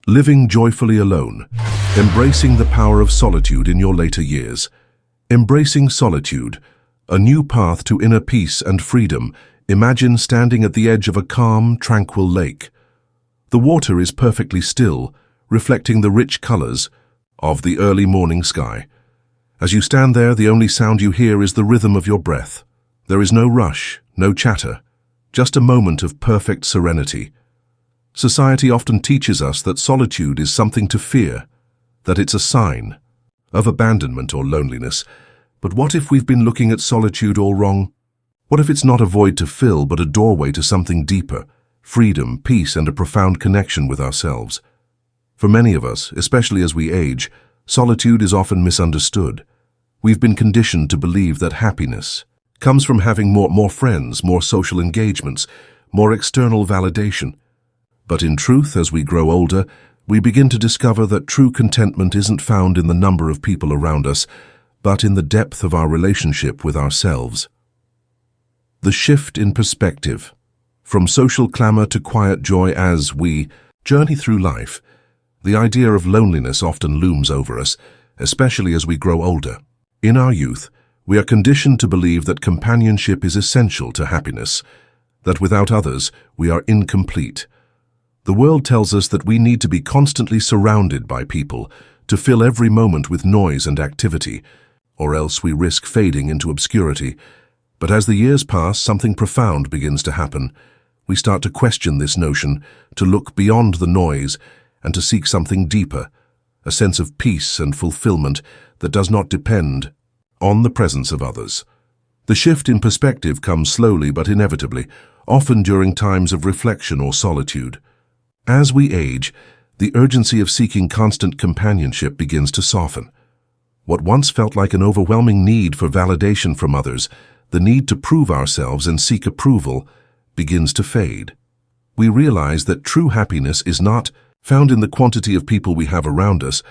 Living joyfully alone. Embracing the power of solitude in your later years. Embracing solitude, a new path to inner peace and freedom. Imagine standing at the edge of a calm, tranquil lake. The water is perfectly still, reflecting the rich colors of the early morning sky. As you stand there, the only sound you hear is the rhythm of your breath. There is no rush, no chatter, just a moment of perfect serenity. Society often teaches us that solitude is something to fear, that it's a sign of abandonment or loneliness. But what if we've been looking at solitude all wrong? What if it's not a void to fill, but a doorway to something deeper, freedom, peace, and a profound connection with ourselves? For many of us, especially as we age, solitude is often misunderstood. We've been conditioned to believe that happiness comes from having more friends, more social engagements, more external validation. But in truth, as we grow older, we begin to discover that true contentment isn't found in the number of people around us, but in the depth of our relationship with ourselves. The shift in perspective. From social clamor to quiet joy as we journey through life, the idea of loneliness often looms over us, especially as we grow older. In our youth, we are conditioned to believe that companionship is essential to happiness, that without others, we are incomplete. The world tells us that we need to be constantly surrounded by people to fill every moment with noise and activity, or else we risk fading into obscurity. But as the years pass, something profound begins to happen. We start to question this notion, to look beyond the noise, and to seek something deeper, a sense of peace and fulfillment that does not depend on the presence of others. The shift in perspective comes slowly but inevitably, often during times of reflection or solitude. As we age, the urgency of seeking constant companionship begins to soften. What once felt like an overwhelming need for validation from others, the need to prove ourselves and seek approval, begins to fade. We realize that true happiness is not found in the quantity of people we have around us,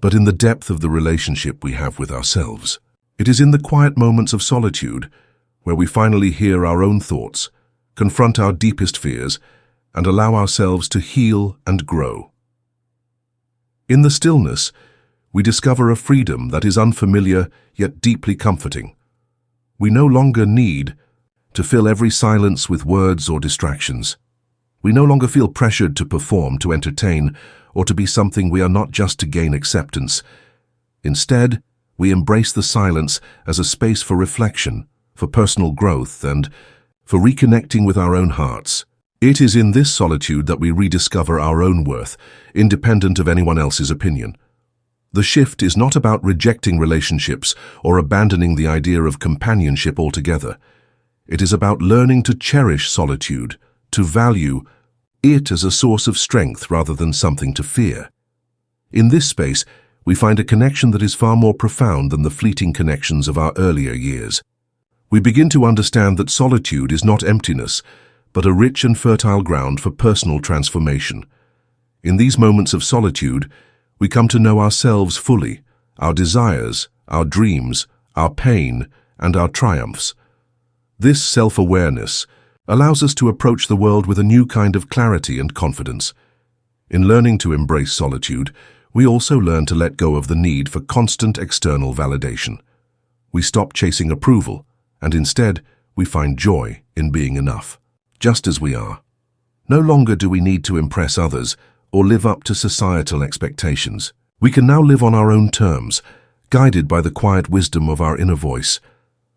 but in the depth of the relationship we have with ourselves. It is in the quiet moments of solitude where we finally hear our own thoughts, confront our deepest fears, and allow ourselves to heal and grow. In the stillness, we discover a freedom that is unfamiliar yet deeply comforting. We no longer need to fill every silence with words or distractions. We no longer feel pressured to perform, to entertain, or to be something we are not just to gain acceptance. Instead, we embrace the silence as a space for reflection, for personal growth, and for reconnecting with our own hearts. It is in this solitude that we rediscover our own worth, independent of anyone else's opinion. The shift is not about rejecting relationships or abandoning the idea of companionship altogether. It is about learning to cherish solitude, to value it as a source of strength rather than something to fear. In this space, we find a connection that is far more profound than the fleeting connections of our earlier years. We begin to understand that solitude is not emptiness, but a rich and fertile ground for personal transformation. In these moments of solitude, we come to know ourselves fully, our desires, our dreams, our pain, and our triumphs. This self-awareness allows us to approach the world with a new kind of clarity and confidence. In learning to embrace solitude, we also learn to let go of the need for constant external validation. We stop chasing approval, and instead, we find joy in being enough, just as we are. No longer do we need to impress others or live up to societal expectations. We can now live on our own terms, guided by the quiet wisdom of our inner voice.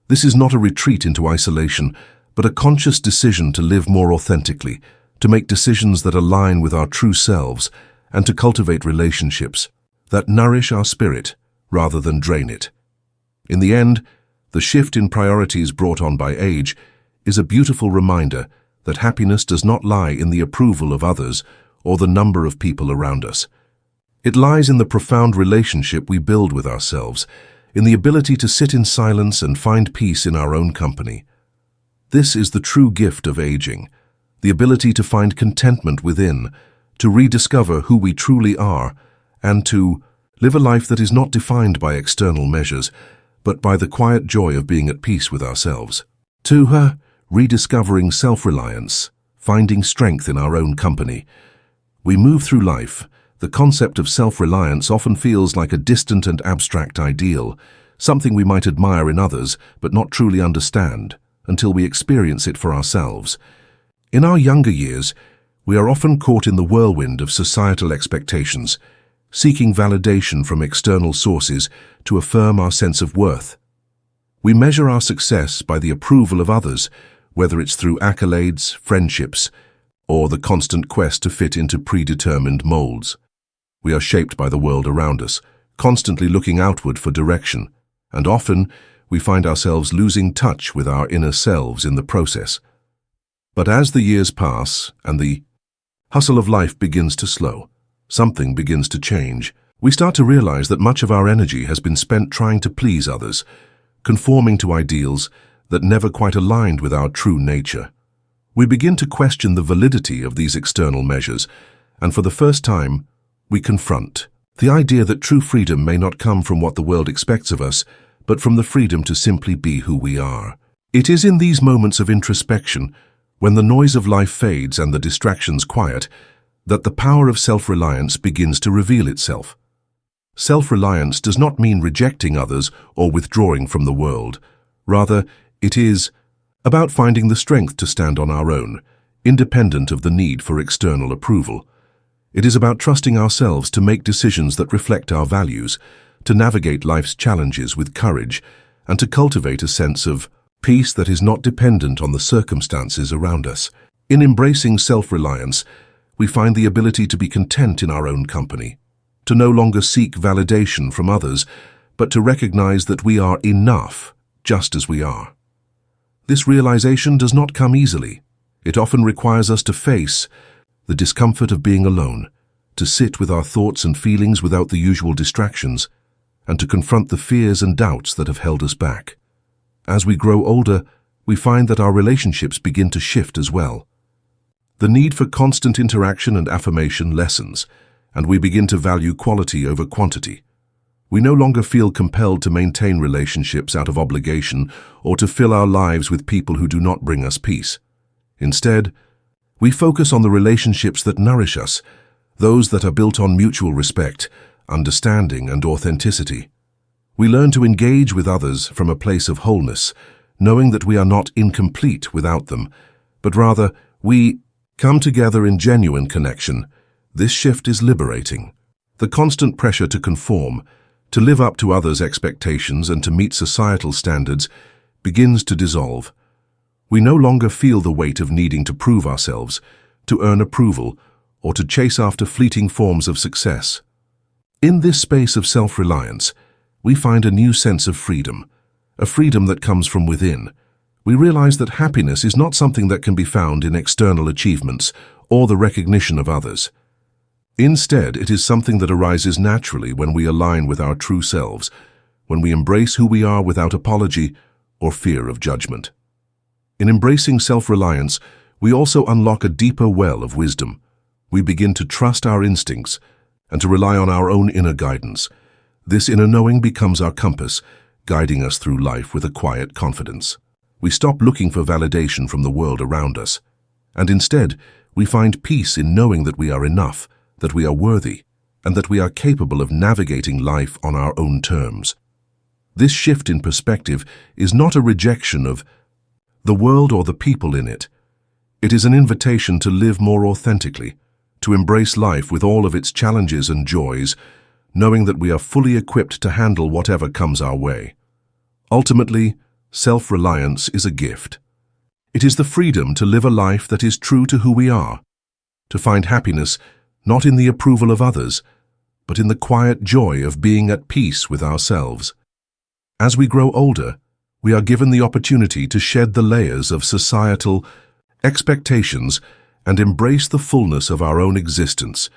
This is not a retreat into isolation, but a conscious decision to live more authentically, to make decisions that align with our true selves, and to cultivate relationships that nourish our spirit rather than drain it. In the end, the shift in priorities brought on by age is a beautiful reminder that happiness does not lie in the approval of others or the number of people around us. It lies in the profound relationship we build with ourselves, in the ability to sit in silence and find peace in our own company. This is the true gift of aging, the ability to find contentment within, to rediscover who we truly are, and to live a life that is not defined by external measures, but by the quiet joy of being at peace with ourselves. To her, rediscovering self-reliance, finding strength in our own company. We move through life, The concept of self-reliance often feels like a distant and abstract ideal, something we might admire in others but not truly understand until we experience it for ourselves. In our younger years, we are often caught in the whirlwind of societal expectations, seeking validation from external sources to affirm our sense of worth. We measure our success by the approval of others, whether it's through accolades, friendships, or the constant quest to fit into predetermined molds. We are shaped by the world around us, constantly looking outward for direction, and often we find ourselves losing touch with our inner selves in the process. But as the years pass and the hustle of life begins to slow, something begins to change. We start to realize that much of our energy has been spent trying to please others, conforming to ideals that never quite aligned with our true nature. We begin to question the validity of these external measures, and for the first time, we confront the idea that true freedom may not come from what the world expects of us, but from the freedom to simply be who we are. It is in these moments of introspection, when the noise of life fades and the distractions quiet, that the power of self-reliance begins to reveal itself. Self-reliance does not mean rejecting others or withdrawing from the world. Rather, it is about finding the strength to stand on our own, independent of the need for external approval. It is about trusting ourselves to make decisions that reflect our values, to navigate life's challenges with courage, and to cultivate a sense of peace that is not dependent on the circumstances around us. In embracing self-reliance, we find the ability to be content in our own company, to no longer seek validation from others, but to recognize that we are enough just as we are. This realization does not come easily. It often requires us to face the discomfort of being alone, to sit with our thoughts and feelings without the usual distractions, and to confront the fears and doubts that have held us back. As we grow older, we find that our relationships begin to shift as well. The need for constant interaction and affirmation lessens, and we begin to value quality over quantity. We no longer feel compelled to maintain relationships out of obligation or to fill our lives with people who do not bring us peace. Instead, we focus on the relationships that nourish us, those that are built on mutual respect, understanding, and authenticity. We learn to engage with others from a place of wholeness, knowing that we are not incomplete without them, but rather we come together in genuine connection. This shift is liberating. The constant pressure to conform, to live up to others' expectations and to meet societal standards begins to dissolve. We no longer feel the weight of needing to prove ourselves, to earn approval, or to chase after fleeting forms of success. In this space of self-reliance, we find a new sense of freedom, a freedom that comes from within. We realize that happiness is not something that can be found in external achievements or the recognition of others. Instead, it is something that arises naturally when we align with our true selves, when we embrace who we are without apology or fear of judgment. In embracing self-reliance, we also unlock a deeper well of wisdom. We begin to trust our instincts and to rely on our own inner guidance. This inner knowing becomes our compass, guiding us through life with a quiet confidence. We stop looking for validation from the world around us, and instead, we find peace in knowing that we are enough, that we are worthy, and that we are capable of navigating life on our own terms. This shift in perspective is not a rejection of the world or the people in it. It is an invitation to live more authentically, to embrace life with all of its challenges and joys, knowing that we are fully equipped to handle whatever comes our way. Ultimately, self-reliance is a gift. It is the freedom to live a life that is true to who we are, to find happiness not in the approval of others, but in the quiet joy of being at peace with ourselves. As we grow older, we are given the opportunity to shed the layers of societal expectations and embrace the fullness of our own existence.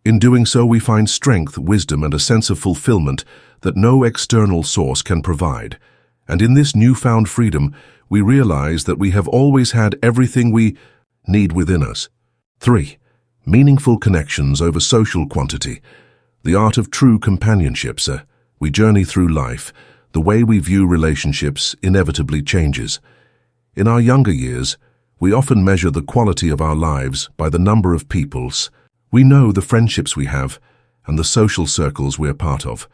In doing so, we find strength, wisdom, and a sense of fulfillment that no external source can provide. And in this newfound freedom, we realize that we have always had everything we need within us. 3. Meaningful connections over social quantity. The art of true companionship, sir. We journey through life. The way we view relationships inevitably changes. In our younger years, we often measure the quality of our lives by the number of people We know the friendships we have and the social circles we're part of.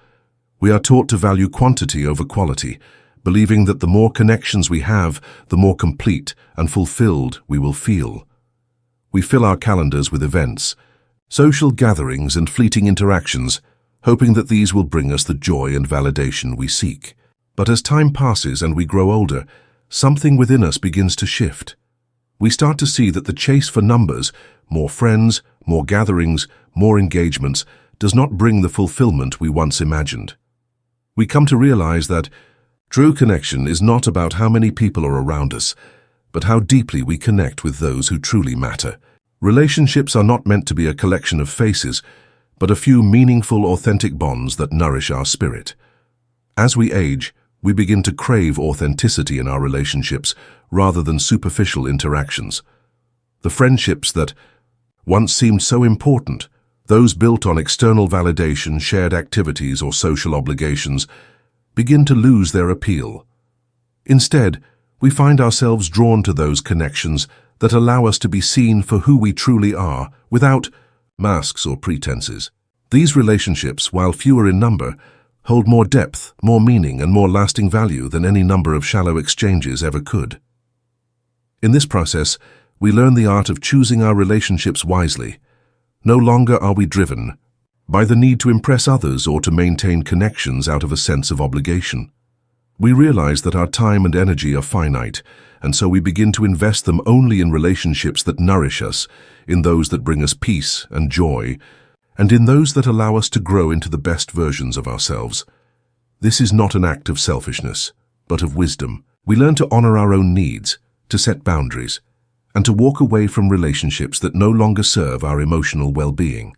We are taught to value quantity over quality, believing that the more connections we have, the more complete and fulfilled we will feel. We fill our calendars with events, social gatherings and fleeting interactions, hoping that these will bring us the joy and validation we seek. But as time passes and we grow older, something within us begins to shift. We start to see that the chase for numbers, more friends, more gatherings, more engagements, does not bring the fulfillment we once imagined. We come to realize that true connection is not about how many people are around us, but how deeply we connect with those who truly matter. Relationships are not meant to be a collection of faces, but a few meaningful, authentic bonds that nourish our spirit. As we age, we begin to crave authenticity in our relationships rather than superficial interactions. The friendships that once seemed so important, those built on external validation, shared activities, or social obligations, begin to lose their appeal. Instead, we find ourselves drawn to those connections that allow us to be seen for who we truly are, without masks or pretenses. These relationships, while fewer in number, hold more depth, more meaning, and more lasting value than any number of shallow exchanges ever could. In this process, we learn the art of choosing our relationships wisely. No longer are we driven by the need to impress others or to maintain connections out of a sense of obligation. We realize that our time and energy are finite, and so we begin to invest them only in relationships that nourish us, in those that bring us peace and joy, and in those that allow us to grow into the best versions of ourselves. This is not an act of selfishness, but of wisdom. We learn to honor our own needs, to set boundaries, and to walk away from relationships that no longer serve our emotional well-being.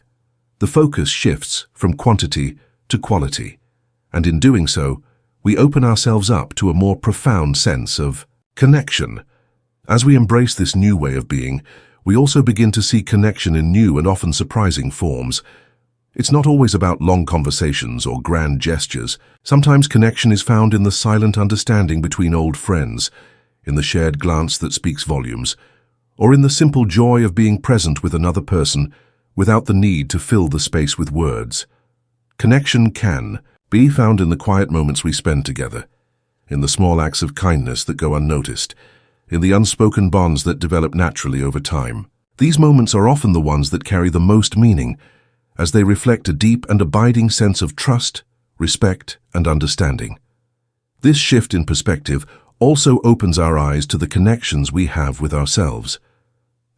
The focus shifts from quantity to quality, and in doing so, we open ourselves up to a more profound sense of connection. As we embrace this new way of being, we also begin to see connection in new and often surprising forms. It's not always about long conversations or grand gestures. Sometimes connection is found in the silent understanding between old friends, in the shared glance that speaks volumes, or in the simple joy of being present with another person without the need to fill the space with words. Connection can be found in the quiet moments we spend together, in the small acts of kindness that go unnoticed, in the unspoken bonds that develop naturally over time. These moments are often the ones that carry the most meaning, as they reflect a deep and abiding sense of trust, respect, and understanding. This shift in perspective also opens our eyes to the connections we have with ourselves.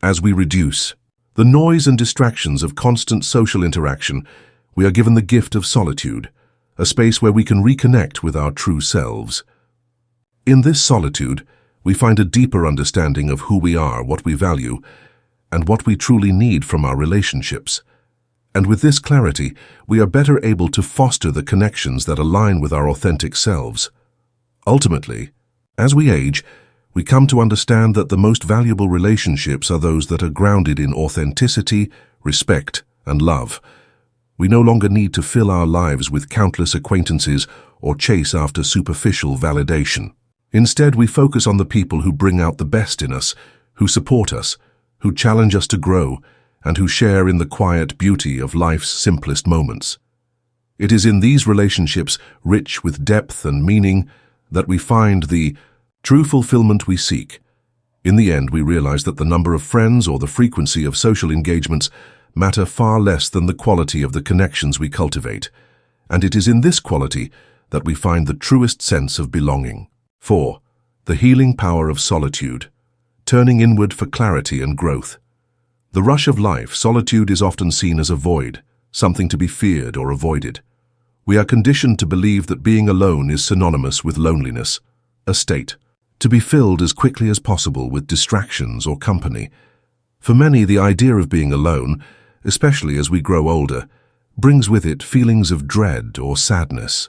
As we reduce the noise and distractions of constant social interaction, we are given the gift of solitude, a space where we can reconnect with our true selves. In this solitude, we find a deeper understanding of who we are, what we value, and what we truly need from our relationships. And with this clarity, we are better able to foster the connections that align with our authentic selves. Ultimately, as we age, we come to understand that the most valuable relationships are those that are grounded in authenticity, respect, and love. We no longer need to fill our lives with countless acquaintances or chase after superficial validation. Instead, we focus on the people who bring out the best in us, who support us, who challenge us to grow, and who share in the quiet beauty of life's simplest moments. It is in these relationships, rich with depth and meaning, that we find the true fulfillment we seek. In the end, we realize that the number of friends or the frequency of social engagements matter far less than the quality of the connections we cultivate, and it is in this quality that we find the truest sense of belonging. 4. The healing power of solitude, turning inward for clarity and growth. The rush of life, solitude is often seen as a void, something to be feared or avoided. We are conditioned to believe that being alone is synonymous with loneliness, a state to be filled as quickly as possible with distractions or company. For many, the idea of being alone, especially as we grow older, brings with it feelings of dread or sadness.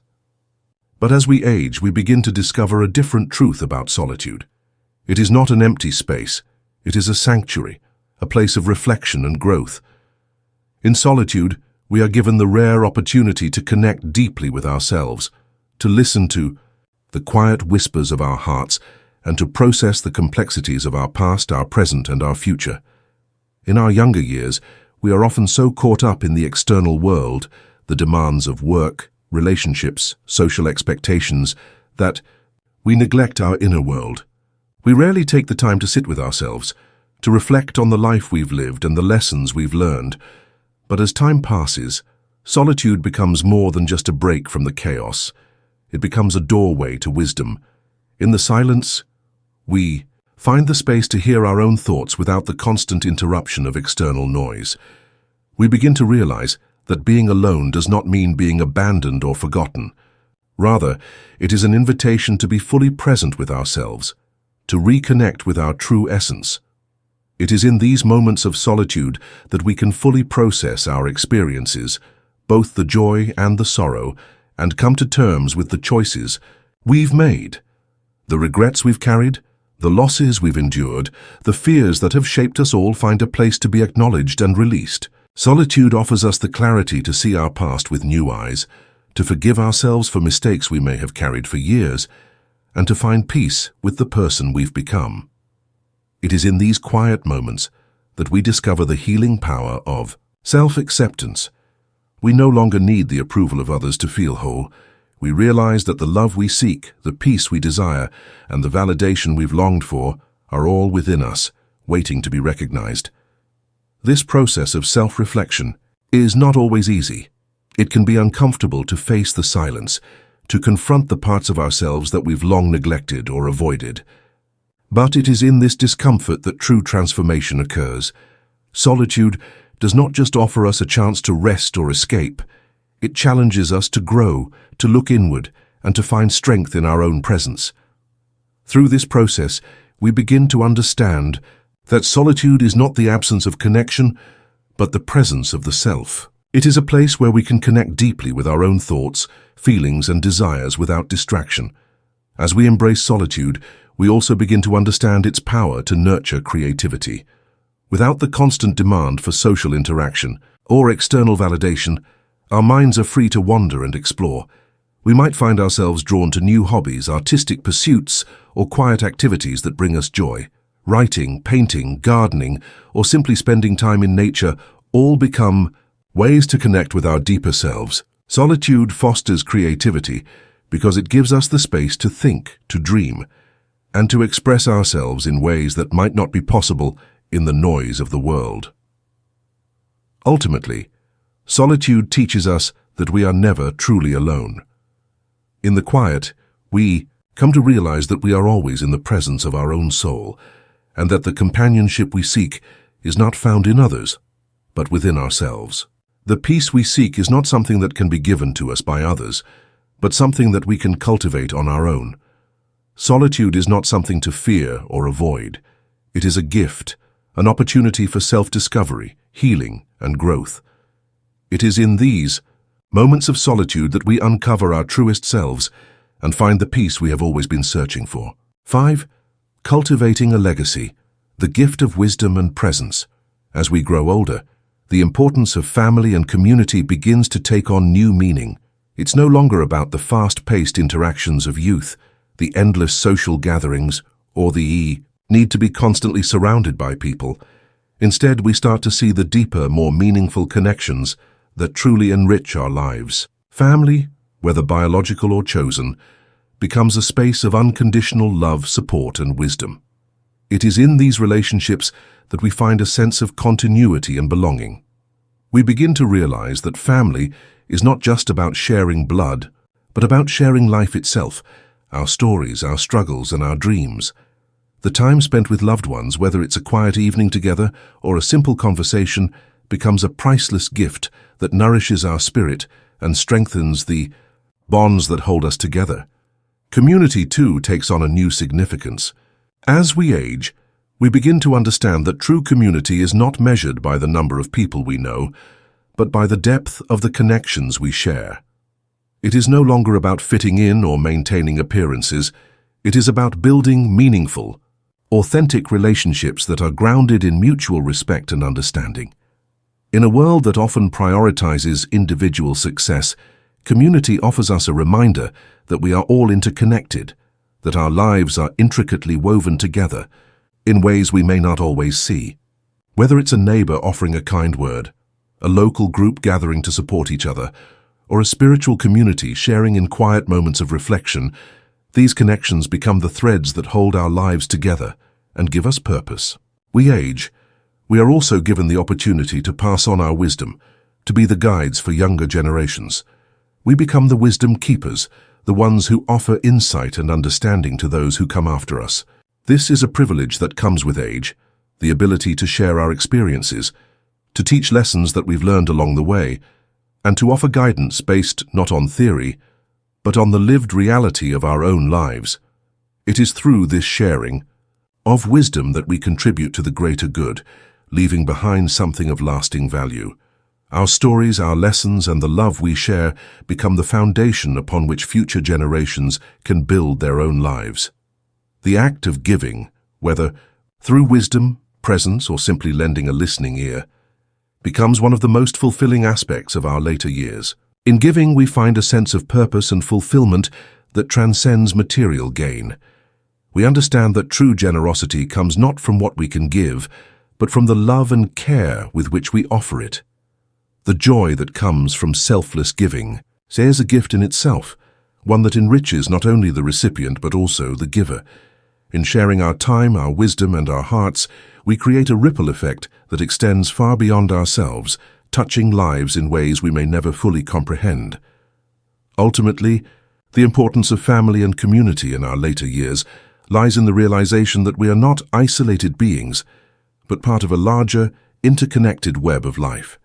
But as we age, we begin to discover a different truth about solitude. It is not an empty space. It is a sanctuary, a place of reflection and growth. In solitude, we are given the rare opportunity to connect deeply with ourselves, to listen to the quiet whispers of our hearts, and to process the complexities of our past, our present, and our future. In our younger years, we are often so caught up in the external world, the demands of work, relationships, social expectations, that we neglect our inner world. We rarely take the time to sit with ourselves, to reflect on the life we've lived and the lessons we've learned. But as time passes, solitude becomes more than just a break from the chaos. It becomes a doorway to wisdom. In the silence, we find the space to hear our own thoughts without the constant interruption of external noise. We begin to realize that being alone does not mean being abandoned or forgotten. Rather, it is an invitation to be fully present with ourselves, to reconnect with our true essence. It is in these moments of solitude that we can fully process our experiences, both the joy and the sorrow, and come to terms with the choices we've made, the regrets we've carried, the losses we've endured, the fears that have shaped us all find a place to be acknowledged and released. Solitude offers us the clarity to see our past with new eyes, to forgive ourselves for mistakes we may have carried for years, and to find peace with the person we've become. It is in these quiet moments that we discover the healing power of self-acceptance. We no longer need the approval of others to feel whole. We realize that the love we seek, the peace we desire, and the validation we've longed for are all within us, waiting to be recognized. This process of self-reflection is not always easy. It can be uncomfortable to face the silence, to confront the parts of ourselves that we've long neglected or avoided. But it is in this discomfort that true transformation occurs. Solitude does not just offer us a chance to rest or escape. It challenges us to grow, to look inward, and to find strength in our own presence. Through this process, we begin to understand that solitude is not the absence of connection, but the presence of the self. It is a place where we can connect deeply with our own thoughts, feelings, and desires without distraction. As we embrace solitude, we also begin to understand its power to nurture creativity. Without the constant demand for social interaction or external validation, our minds are free to wander and explore. We might find ourselves drawn to new hobbies, artistic pursuits, or quiet activities that bring us joy. Writing, painting, gardening, or simply spending time in nature all become ways to connect with our deeper selves. Solitude fosters creativity because it gives us the space to think, to dream, and to express ourselves in ways that might not be possible in the noise of the world. Ultimately, solitude teaches us that we are never truly alone. In the quiet, we come to realize that we are always in the presence of our own soul, and that the companionship we seek is not found in others, but within ourselves. The peace we seek is not something that can be given to us by others, but something that we can cultivate on our own. Solitude is not something to fear or avoid. It is a gift, an opportunity for self-discovery, healing, and growth. It is in these moments of solitude that we uncover our truest selves and find the peace we have always been searching for. 5. Cultivating a legacy, the gift of wisdom and presence. As we grow older, the importance of family and community begins to take on new meaning. It's no longer about the fast-paced interactions of youth, the endless social gatherings, or the need to be constantly surrounded by people. Instead, we start to see the deeper, more meaningful connections that truly enrich our lives. Family, whether biological or chosen, becomes a space of unconditional love, support, and wisdom. It is in these relationships that we find a sense of continuity and belonging. We begin to realize that family is not just about sharing blood, but about sharing life itself, our stories, our struggles, and our dreams. The time spent with loved ones, whether it's a quiet evening together or a simple conversation, becomes a priceless gift that nourishes our spirit and strengthens the bonds that hold us together. Community, too, takes on a new significance. As we age, we begin to understand that true community is not measured by the number of people we know, but by the depth of the connections we share. It is no longer about fitting in or maintaining appearances. It is about building meaningful, authentic relationships that are grounded in mutual respect and understanding. In a world that often prioritizes individual success, community offers us a reminder that we are all interconnected, that our lives are intricately woven together in ways we may not always see. Whether it's a neighbor offering a kind word, a local group gathering to support each other, or a spiritual community sharing in quiet moments of reflection, these connections become the threads that hold our lives together and give us purpose. We age. We are also given the opportunity to pass on our wisdom, to be the guides for younger generations. We become the wisdom keepers, the ones who offer insight and understanding to those who come after us. This is a privilege that comes with age, the ability to share our experiences, to teach lessons that we've learned along the way, and to offer guidance based not on theory, but on the lived reality of our own lives. It is through this sharing of wisdom that we contribute to the greater good, leaving behind something of lasting value. Our stories, our lessons, and the love we share become the foundation upon which future generations can build their own lives. The act of giving, whether through wisdom, presence, or simply lending a listening ear, becomes one of the most fulfilling aspects of our later years. In giving, we find a sense of purpose and fulfillment that transcends material gain. We understand that true generosity comes not from what we can give, but from the love and care with which we offer it. The joy that comes from selfless giving is a gift in itself, one that enriches not only the recipient but also the giver. In sharing our time, our wisdom, and our hearts, we create a ripple effect that extends far beyond ourselves, touching lives in ways we may never fully comprehend. Ultimately, the importance of family and community in our later years lies in the realization that we are not isolated beings, but part of a larger, interconnected web of life.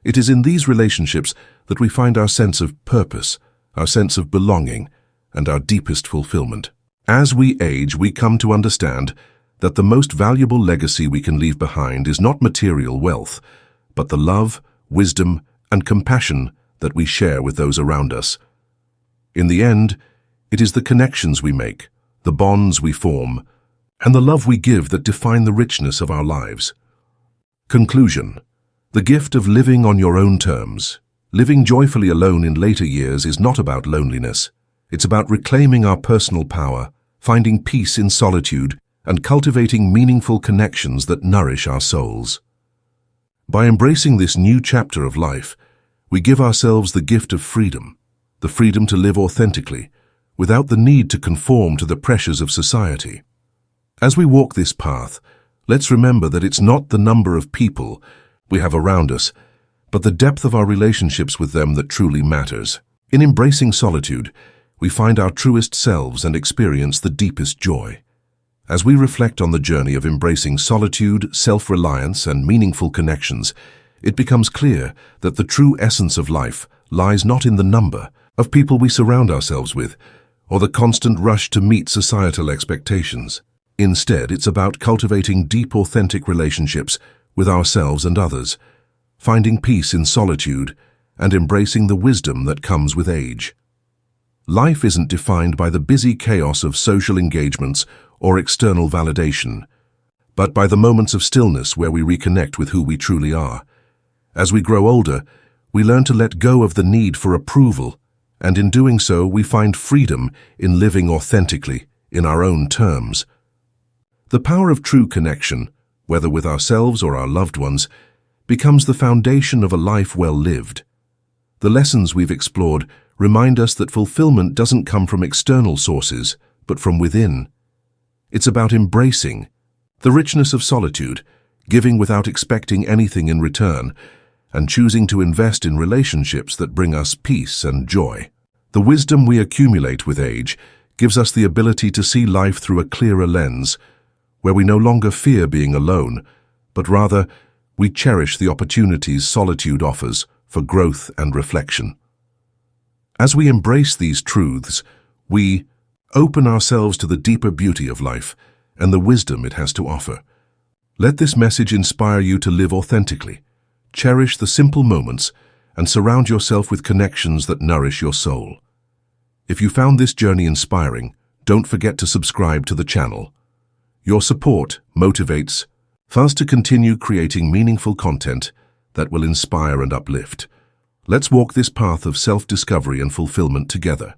It is in these relationships that we find our sense of purpose, our sense of belonging, and our deepest fulfillment. As we age, we come to understand that the most valuable legacy we can leave behind is not material wealth, but the love, wisdom, and compassion that we share with those around us. In the end, it is the connections we make, the bonds we form, and the love we give that define the richness of our lives. Conclusion. The gift of living on your own terms. Living joyfully alone in later years is not about loneliness. It's about reclaiming our personal power, finding peace in solitude, and cultivating meaningful connections that nourish our souls. By embracing this new chapter of life, we give ourselves the gift of freedom, the freedom to live authentically, without the need to conform to the pressures of society. As we walk this path, let's remember that it's not the number of people we have around us, but the depth of our relationships with them that truly matters. In embracing solitude, we find our truest selves and experience the deepest joy. As we reflect on the journey of embracing solitude, self-reliance, and meaningful connections, it becomes clear that the true essence of life lies not in the number of people we surround ourselves with, or the constant rush to meet societal expectations. Instead, it's about cultivating deep, authentic relationships with ourselves and others, finding peace in solitude, and embracing the wisdom that comes with age. Life isn't defined by the busy chaos of social engagements or external validation, but by the moments of stillness where we reconnect with who we truly are. As we grow older, we learn to let go of the need for approval, and in doing so, we find freedom in living authentically, in our own terms. The power of true connection, whether with ourselves or our loved ones, becomes the foundation of a life well lived. The lessons we've explored remind us that fulfillment doesn't come from external sources, but from within. It's about embracing the richness of solitude, giving without expecting anything in return, and choosing to invest in relationships that bring us peace and joy. The wisdom we accumulate with age gives us the ability to see life through a clearer lens, where we no longer fear being alone, but rather we cherish the opportunities solitude offers for growth and reflection. As we embrace these truths, we open ourselves to the deeper beauty of life and the wisdom it has to offer. Let this message inspire you to live authentically, cherish the simple moments, and surround yourself with connections that nourish your soul. If you found this journey inspiring, don't forget to subscribe to the channel. Your support motivates us to continue creating meaningful content that will inspire and uplift. Let's walk this path of self-discovery and fulfillment together.